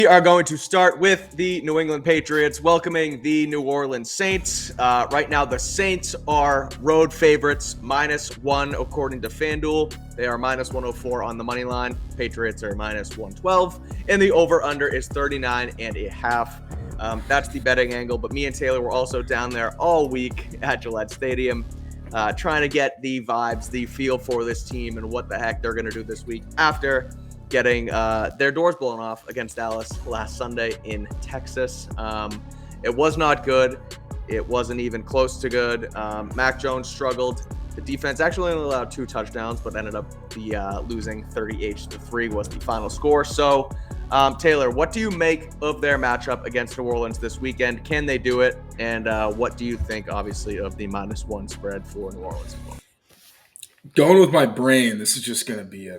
We are going to start with the New England Patriots welcoming the New Orleans Saints. Right now, the Saints are road favorites, -1 according to FanDuel. They are -104 on the money line. Patriots are -112, and the over/under is 39.5. That's the betting angle. But me and Taylor were also down there all week at Gillette Stadium, trying to get the vibes, the feel for this team, and what the heck they're going to do this week after getting their doors blown off against Dallas last Sunday in Texas. It was not good. It wasn't even close to good. Mac Jones struggled. The defense actually only allowed 2 touchdowns, but ended up losing 38-3 was the final score. So, Taylor, what do you make of their matchup against New Orleans this weekend? Can they do it? And what do you think, obviously, of the -1 spread for New Orleans? Going with my brain, this is just going to be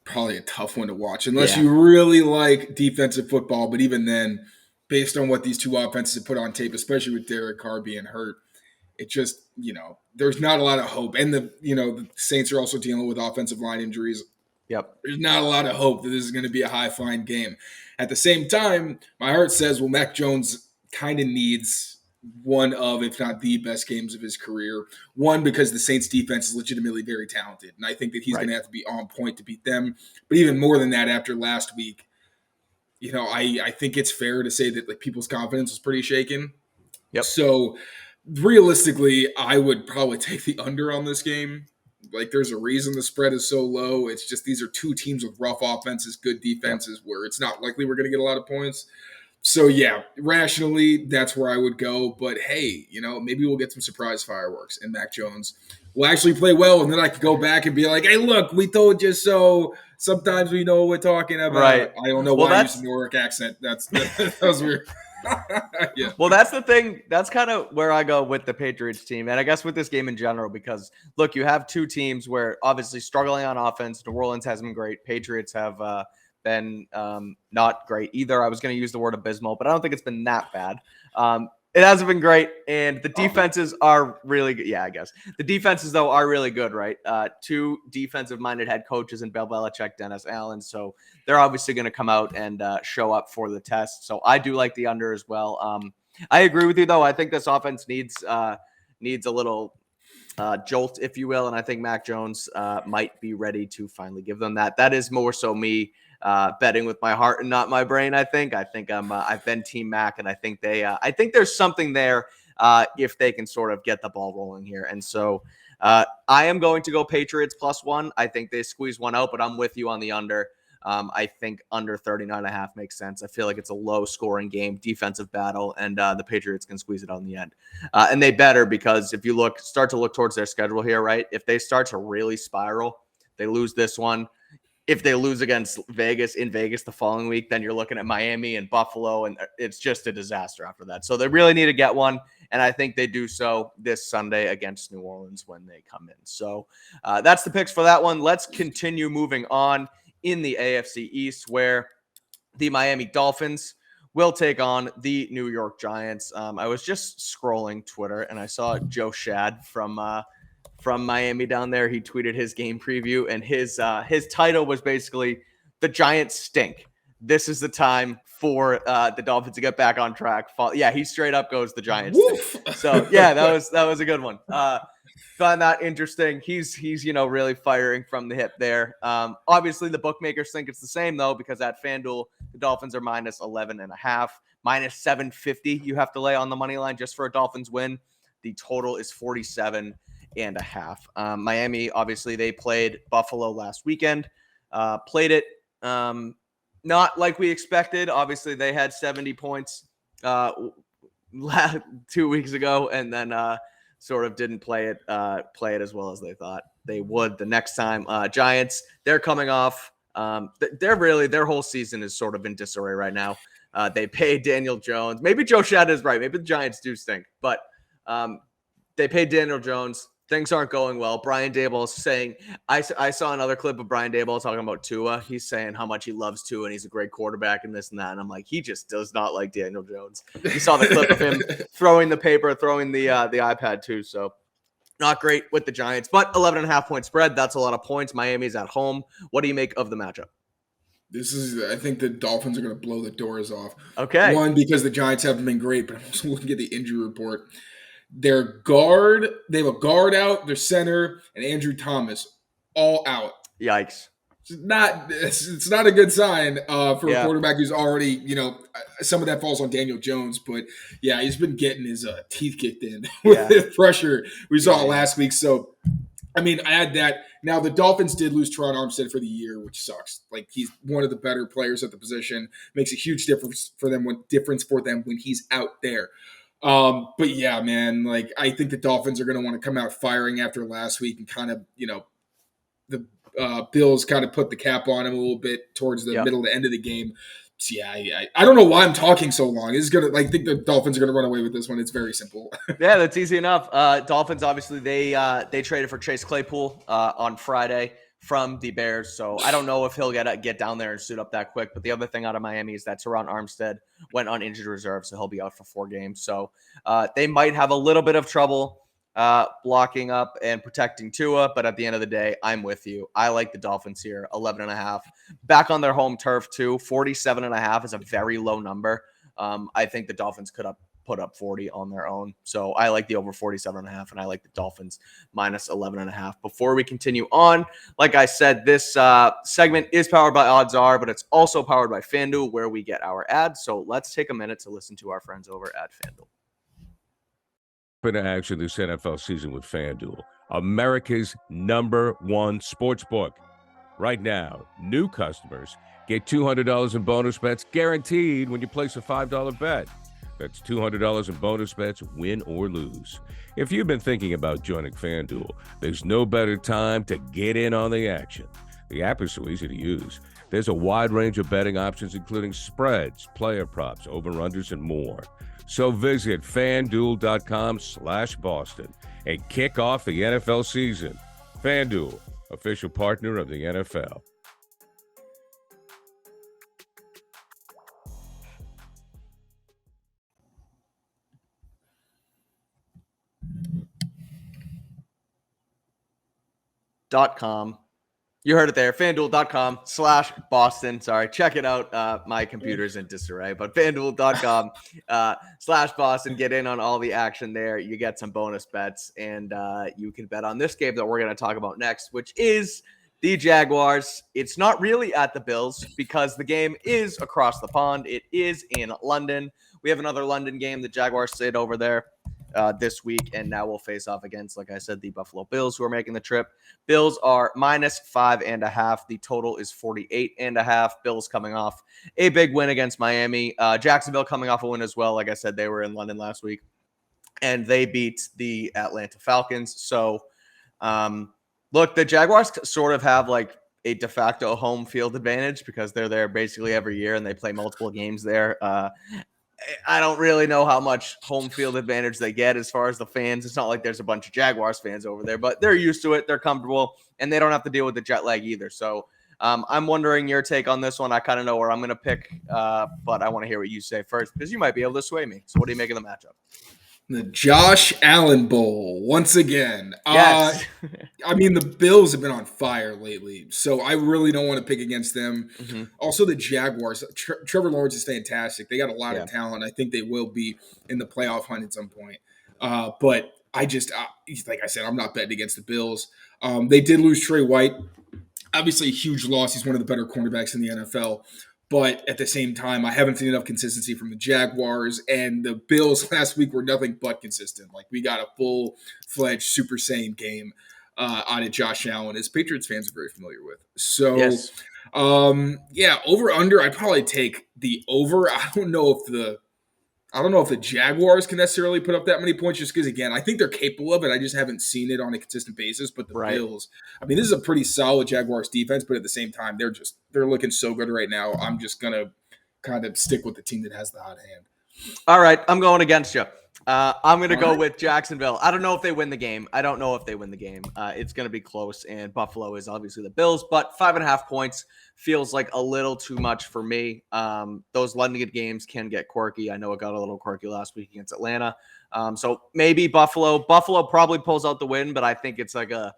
probably a tough one to watch unless you really like defensive football. But even then, based on what these two offenses have put on tape, especially with Derek Carr being hurt, it just, there's not a lot of hope. And the Saints are also dealing with offensive line injuries. Yep. There's not a lot of hope that this is going to be a high-flying game. At the same time, my heart says, well, Mac Jones kind of needs one of, if not the best games of his career. One, because the Saints defense is legitimately very talented, and I think that he's going to have to be on point to beat them. But even more than that, after last week, I think it's fair to say that people's confidence was pretty shaken. Yep. So realistically, I would probably take the under on this game. There's a reason the spread is so low. It's just these are two teams with rough offenses, good defenses, where it's not likely we're going to get a lot of points. So, yeah, rationally, that's where I would go. But, hey, maybe we'll get some surprise fireworks, and Mac Jones will actually play well, and then I could go back and be like, hey, look, we told you so. Sometimes we know what we're talking about. Right. I don't know why I used a New York accent. That was weird. Yeah. Well, that's the thing. That's kind of where I go with the Patriots team, and I guess with this game in general, because, look, you have two teams where obviously struggling on offense. New Orleans hasn't been great. Patriots have been not great either. I was going to use the word abysmal, but I don't think it's been that bad. It hasn't been great, and the defenses are really good. Yeah, I guess. The defenses, though, are really good, right? Two defensive-minded head coaches in Bill Belichick, Dennis Allen, so they're obviously going to come out and show up for the test. So I do like the under as well. I agree with you, though. I think this offense needs a little jolt, if you will, and I think Mac Jones might be ready to finally give them that. That is more so me betting with my heart and not my brain. I've been Team Mac, and I think there's something there if they can sort of get the ball rolling here. And so I am going to go Patriots +1. I think they squeeze one out, but I'm with you on the under. I think under 39.5 makes sense. I feel like it's a low scoring game, defensive battle, and the Patriots can squeeze it on the end. And they better, because if you start to look towards their schedule here, right? If they start to really spiral, they lose this one. If they lose against Vegas the following week, then you're looking at Miami and Buffalo, and it's just a disaster after that. So they really need to get one, and I think they do so this Sunday against New Orleans when they come in. So that's the picks for that one. Let's continue moving on in the AFC East, where the Miami Dolphins will take on the New York Giants. I was just scrolling Twitter, and I saw Joe Shad from Miami down there. He tweeted his game preview, and his title was basically "The Giants Stink. This is the time for the Dolphins to get back on track." Yeah, he straight up goes, "The Giants stink." So yeah, that was a good one. Find that interesting. He's really firing from the hip there. Obviously, the bookmakers think it's the same though, because at FanDuel the Dolphins are -11.5, -750. You have to lay on the money line just for a Dolphins win. The total is 47.5. Miami, obviously, they played Buffalo last weekend. Played it not like we expected. Obviously, they had 70 points 2 weeks ago, and then sort of didn't play it as well as they thought they would the next time. Giants, they're coming off. Their whole season is sort of in disarray right now. They paid Daniel Jones. Maybe Joe Shad is right. Maybe the Giants do stink, but they paid Daniel Jones. Things aren't going well. Brian Daboll is saying, I saw another clip of Brian Daboll talking about Tua. He's saying how much he loves Tua and he's a great quarterback and this and that. And I'm like, he just does not like Daniel Jones. You saw the clip of him throwing the paper, throwing the iPad too. So not great with the Giants, but 11.5 point spread. That's a lot of points. Miami's at home. What do you make of the matchup? I think the Dolphins are going to blow the doors off. Okay. One, because the Giants haven't been great, but I'm also looking at the injury report. They have a guard out, their center, and Andrew Thomas all out. Yikes. It's not a good sign for a quarterback who's already, some of that falls on Daniel Jones, but yeah, he's been getting his teeth kicked in with the pressure we saw last week. So, I mean, add that. Now, the Dolphins did lose Teron Armstead for the year, which sucks. Like, he's one of the better players at the position. Makes a huge difference for them when he's out there. But yeah, man, like, I think the Dolphins are going to want to come out firing after last week and kind of, the Bills kind of put the cap on him a little bit towards the middle to end of the game. So yeah, I don't know why I'm talking so long. I think the Dolphins are gonna run away with this one. It's very simple. Yeah, that's easy enough. Dolphins, obviously, they traded for Chase Claypool on Friday from the Bears. So I don't know if he'll get down there and suit up that quick. But the other thing out of Miami is that Teron Armstead went on injured reserve, so he'll be out for 4 games. So they might have a little bit of trouble blocking up and protecting Tua, but at the end of the day, I'm with you. I like the Dolphins here, 11.5. Back on their home turf too, 47.5 is a very low number. I think the Dolphins could put up 40 on their own. So I like the over 47.5, and I like the Dolphins minus 11.5. Before we continue on, like I said, this segment is powered by OddsR, but it's also powered by FanDuel, where we get our ads. So let's take a minute to listen to our friends over at FanDuel. Into action this NFL season with FanDuel, America's #1 sportsbook. Right now, new customers get $200 in bonus bets guaranteed when you place a $5 bet. That's $200 in bonus bets, win or lose. If you've been thinking about joining FanDuel, there's no better time to get in on the action. The app is so easy to use. There's a wide range of betting options, including spreads, player props, over-unders, and more. So visit FanDuel.com/Boston and kick off the NFL season. FanDuel, official partner of the NFL. .com. You heard it there. FanDuel.com/Boston. Sorry, check it out. My computer's in disarray, but FanDuel.com/Boston. Get in on all the action there. You get some bonus bets, and you can bet on this game that we're going to talk about next, which is the Jaguars. It's not really at the Bills because the game is across the pond. It is in London. We have another London game. The Jaguars sit over there this week, and now we'll face off against, like I said, the Buffalo Bills, who are making the trip. Bills are -5.5. The total is 48.5. Bills coming off a big win against Miami. Jacksonville coming off a win as well. Like I said, they were in London last week, and they beat the Atlanta Falcons. So, look, the Jaguars sort of have like a de facto home field advantage because they're there basically every year, and they play multiple games there. I don't really know how much home field advantage they get as far as the fans. It's not like there's a bunch of Jaguars fans over there, but they're used to it. They're comfortable, and they don't have to deal with the jet lag either. So I'm wondering your take on this one. I kind of know where I'm going to pick, but I want to hear what you say first because you might be able to sway me. So what do you make of the matchup? The Josh Allen Bowl, once again. Yes. I mean, the Bills have been on fire lately, so I really don't want to pick against them. Mm-hmm. Also, the Jaguars. Trevor Lawrence is fantastic. They got a lot of talent. I think they will be in the playoff hunt at some point. But I just, like I said, I'm not betting against the Bills. They did lose Trey White. Obviously, a huge loss. He's one of the better cornerbacks in the NFL. But at the same time, I haven't seen enough consistency from the Jaguars, and the Bills last week were nothing but consistent. Like, we got a full-fledged Super Saiyan game out of Josh Allen, as Patriots fans are very familiar with. So, yes. Over/under, I'd probably take the over. I don't know if the Jaguars can necessarily put up that many points just because, again, I think they're capable of it. I just haven't seen it on a consistent basis. But the Bills, I mean, this is a pretty solid Jaguars defense, but at the same time, they're looking so good right now. I'm just going to kind of stick with the team that has the hot hand. All right, I'm going against you. I'm going to go with Jacksonville. I don't know if they win the game. It's going to be close, and Buffalo is obviously the Bills, but 5.5 points feels like a little too much for me. Those London games can get quirky. I know it got a little quirky last week against Atlanta. So maybe Buffalo. Buffalo probably pulls out the win, but I think it's like a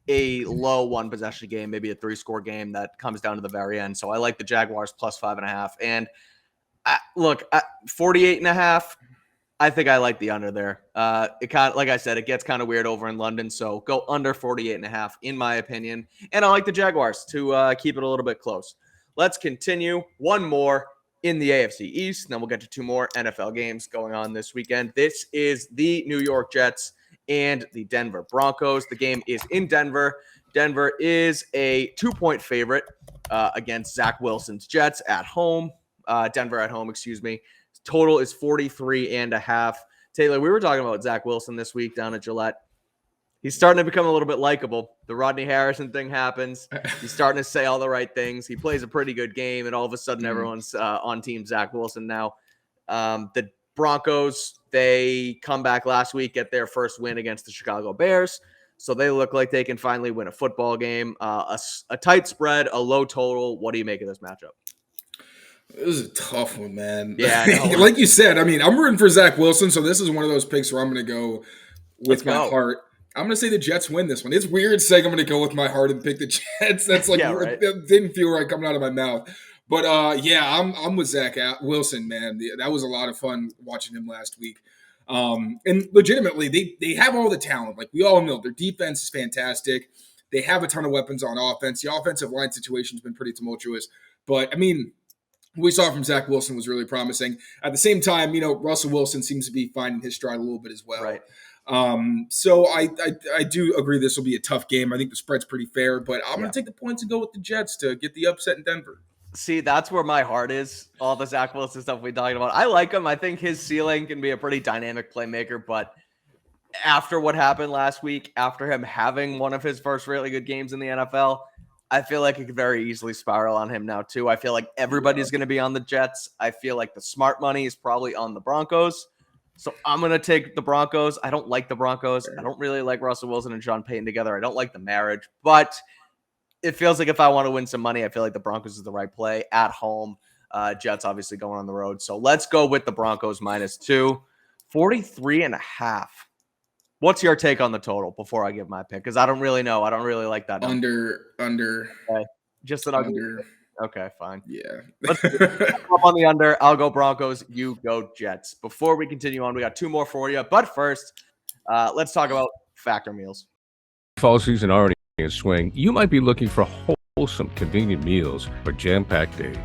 a low one possession game, maybe a 3-score game that comes down to the very end. So I like the Jaguars plus 5.5. And look, 48.5. I think I like the under there. It kind of, like I said, it gets kind of weird over in London. So go under 48.5 in my opinion. And I like the Jaguars to keep it a little bit close. Let's continue. One more in the AFC East. And then we'll get to 2 more NFL games going on this weekend. This is the New York Jets and the Denver Broncos. The game is in Denver. Denver is a 2-point favorite against Zach Wilson's Jets at home. Denver at home, excuse me. Total is 43.5. Taylor, we were talking about Zach Wilson this week down at Gillette. He's starting to become a little bit likable. The Rodney Harrison thing happens. He's starting to say all the right things. He plays a pretty good game, and all of a sudden everyone's on team Zach Wilson now. The Broncos, they come back last week, get their first win against the Chicago Bears. So they look like they can finally win a football game. A tight spread, a low total. What do you make of this matchup? It was a tough one, man. Yeah, like you said, I mean, I'm rooting for Zach Wilson, so this is one of those picks where I'm going to go with my heart. I'm going to say the Jets win this one. It's weird saying I'm going to go with my heart and pick the Jets. That's like, right. It didn't feel right coming out of my mouth. But I'm with Zach Wilson, man. That was a lot of fun watching him last week. And legitimately, they have all the talent. Like we all know, their defense is fantastic. They have a ton of weapons on offense. The offensive line situation has been pretty tumultuous. But, I mean, what we saw from Zach Wilson was really promising. At the same time, Russell Wilson seems to be finding his stride a little bit as well. Right. So I do agree this will be a tough game. I think the spread's pretty fair, but I'm going to take the points and go with the Jets to get the upset in Denver. See, that's where my heart is. All the Zach Wilson stuff we talked about. I like him. I think his ceiling can be a pretty dynamic playmaker, but after what happened last week, after him having one of his first really good games in the NFL, I feel like it could very easily spiral on him now, too. I feel like everybody's going to be on the Jets. I feel like the smart money is probably on the Broncos. So I'm going to take the Broncos. I don't like the Broncos. I don't really like Russell Wilson and Sean Payton together. I don't like the marriage. But it feels like if I want to win some money, I feel like the Broncos is the right play at home. Jets obviously going on the road. So let's go with the Broncos -2. 43.5. What's your take on the total before I give my pick? Because I don't really know. I don't really like that number. Under. Okay. Just an under. Okay, fine. Yeah. Let's up on the under. I'll go Broncos. You go Jets. Before we continue on, we got 2 more for you. But first, let's talk about Factor meals. Fall season already in swing. You might be looking for wholesome, convenient meals for jam-packed days.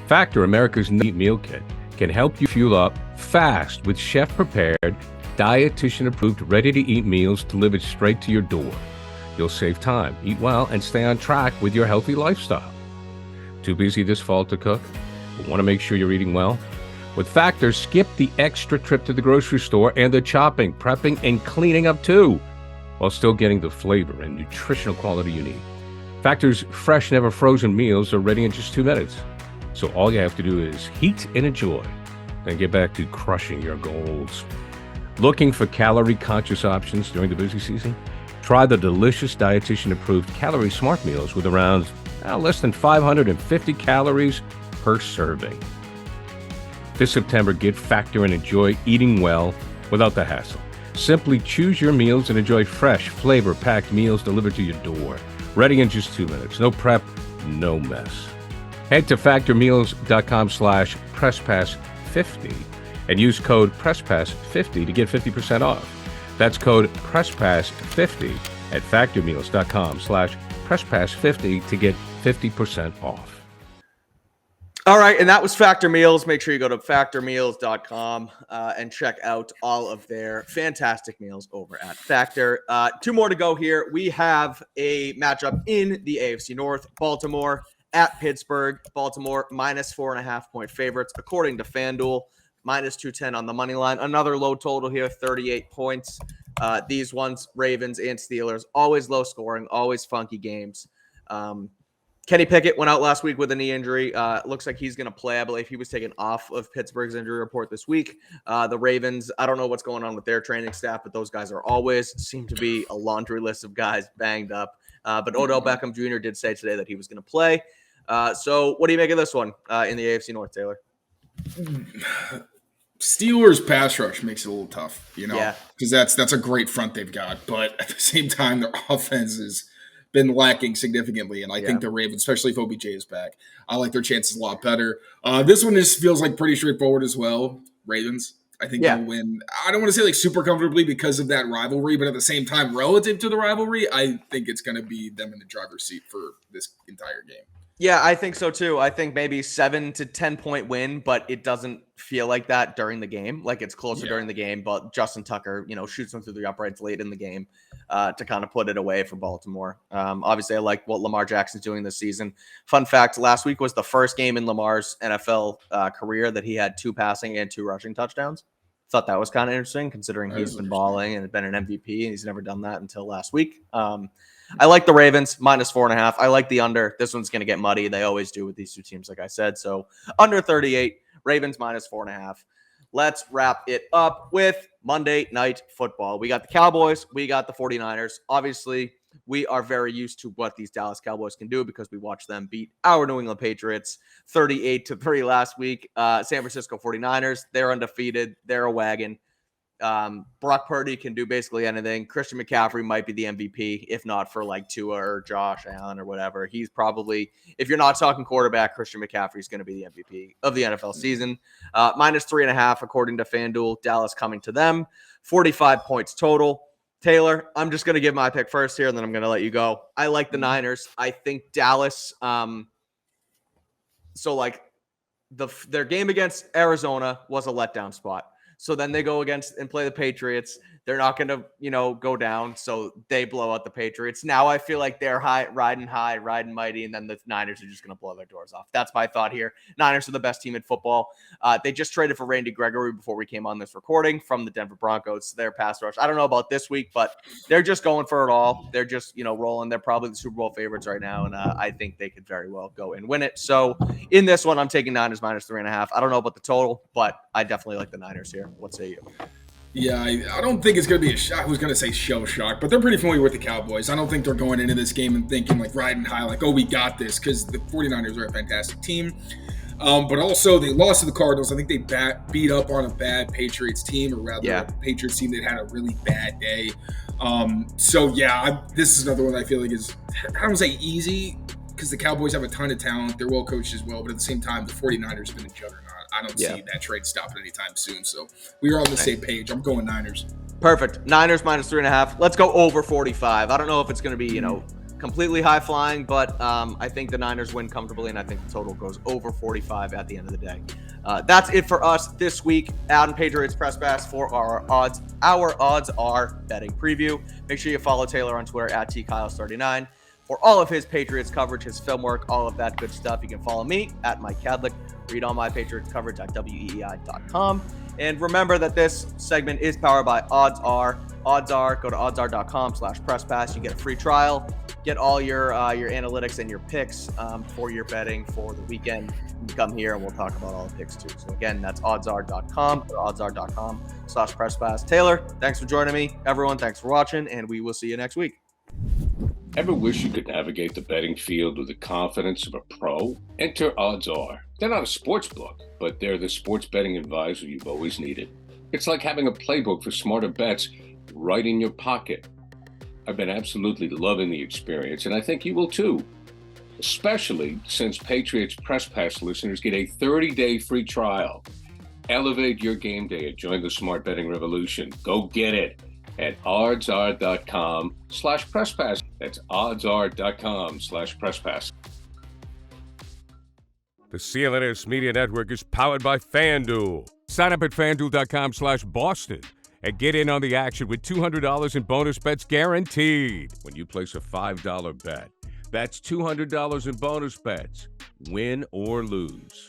Factor, America's neat meal kit, can help you fuel up fast with chef-prepared, dietitian-approved, ready-to-eat meals delivered straight to your door. You'll save time, eat well, and stay on track with your healthy lifestyle. Too busy this fall to cook? Want to make sure you're eating well? With Factor, skip the extra trip to the grocery store and the chopping, prepping, and cleaning up too, while still getting the flavor and nutritional quality you need. Factor's fresh, never frozen meals are ready in just 2 minutes. So all you have to do is heat and enjoy, then get back to crushing your goals. Looking for calorie-conscious options during the busy season? Try the delicious dietitian-approved Calorie Smart meals with around less than 550 calories per serving. This September, get Factor and enjoy eating well without the hassle. Simply choose your meals and enjoy fresh, flavor-packed meals delivered to your door. Ready in just 2 minutes. No prep, no mess. Head to factormeals.com/presspass50 and use code PRESSPASS50 to get 50% off. That's code PRESSPASS50 at factormeals.com/PRESSPASS50 to get 50% off. All right, and that was Factor Meals. Make sure you go to factormeals.com and check out all of their fantastic meals over at Factor. 2 more to go here. We have a matchup in the AFC North. Baltimore at Pittsburgh. Baltimore -4.5-point favorites, according to FanDuel. -210 on the money line. Another low total here, 38 points. These ones, Ravens and Steelers, always low scoring, always funky games. Kenny Pickett went out last week with a knee injury. Looks like he's going to play. I believe he was taken off of Pittsburgh's injury report this week. The Ravens, I don't know what's going on with their training staff, but those guys are always seem to be a laundry list of guys banged up. But Odell Beckham Jr. did say today that he was going to play. So what do you make of this one in the AFC North, Taylor? Steelers pass rush makes it a little tough, Yeah. because that's a great front they've got. But at the same time, their offense is been lacking significantly. And I think the Ravens, especially if OBJ is back, I like their chances a lot better. This one just feels like pretty straightforward as well. Ravens. I think they'll win. I don't want to say like super comfortably because of that rivalry, but at the same time, relative to the rivalry, I think it's going to be them in the driver's seat for this entire game. Yeah, I think so too. I think maybe 7 to 10 point win, but it doesn't feel like that during the game. Like it's closer during the game, but Justin Tucker, shoots them through the uprights late in the game to kind of put it away for Baltimore. Obviously, I like what Lamar Jackson's doing this season. Fun fact, last week was the first game in Lamar's NFL career that he had 2 passing and 2 rushing touchdowns. Thought that was kind of interesting considering he's been balling and been an MVP, and he's never done that until last week. I like the Ravens -4.5. I like the under. This one's going to get muddy. They always do with these two teams, like I said. So under 38, Ravens -4.5. Let's wrap it up with Monday Night Football. We got the Cowboys. We got the 49ers. Obviously, we are very used to what these Dallas Cowboys can do because we watched them beat our New England Patriots 38-3 last week. San Francisco 49ers, they're undefeated. They're a wagon. Brock Purdy can do basically anything. Christian McCaffrey might be the MVP, if not for like Tua or Josh Allen or whatever. He's probably, if you're not talking quarterback, Christian McCaffrey is going to be the MVP of the NFL season. -3.5 according to FanDuel. Dallas coming to them. 45 points total. Taylor, I'm just going to give my pick first here, and then I'm going to let you go. I like the Niners. I think Dallas. So like their game against Arizona was a letdown spot. So then they go against and play the Patriots. They're not going to, go down. So they blow out the Patriots. Now I feel like they're riding mighty, and then the Niners are just going to blow their doors off. That's my thought here. Niners are the best team in football. They just traded for Randy Gregory before we came on this recording from the Denver Broncos. Their pass rush. I don't know about this week, but they're just going for it all. They're just, rolling. They're probably the Super Bowl favorites right now, and I think they could very well go and win it. So in this one, I'm taking Niners -3.5. I don't know about the total, but I definitely like the Niners here. What say you? Yeah, I don't think it's going to be I was going to say shell shock, but they're pretty familiar with the Cowboys. I don't think they're going into this game and thinking like riding high, like, oh, we got this, because the 49ers are a fantastic team. But also they lost to the Cardinals. I think they beat up on a bad Patriots team, or rather a Patriots team that had a really bad day. This is another one I feel like is, I don't say easy, because the Cowboys have a ton of talent. They're well coached as well, but at the same time, the 49ers have been a juggernaut. I don't see that trade stopping anytime soon. So we are on the same page. I'm going Niners. Perfect. Niners -3.5. Let's go over 45. I don't know if it's going to be, completely high flying, but I think the Niners win comfortably, and I think the total goes over 45 at the end of the day. That's it for us this week. Adam Patriots Press Pass for our OddsR betting preview. Make sure you follow Taylor on Twitter at TKyles39 for all of his Patriots coverage, his film work, all of that good stuff. You can follow me at Mike Kadlick. Read all my Patriots coverage at WEEI.com. And remember that this segment is powered by OddsR. OddsR, go to oddsr.com/presspass. You get a free trial. Get all your analytics and your picks for your betting for the weekend. You come here and we'll talk about all the picks too. So again, that's oddsr.com or oddsr.com/presspass. Taylor, thanks for joining me. Everyone, thanks for watching, and we will see you next week. Ever wish you could navigate the betting field with the confidence of a pro? Enter OddsR. They're not a sports book, but they're the sports betting advisor you've always needed. It's like having a playbook for smarter bets right in your pocket. I've been absolutely loving the experience, and I think you will too. Especially since Patriots Press Pass listeners get a 30-day free trial. Elevate your game day and join the smart betting revolution. Go get it at oddsr.com/presspass. That's oddsr.com/presspass. The CLNS Media Network is powered by FanDuel. Sign up at FanDuel.com/Boston and get in on the action with $200 in bonus bets guaranteed when you place a $5 bet. That's $200 in bonus bets, win or lose.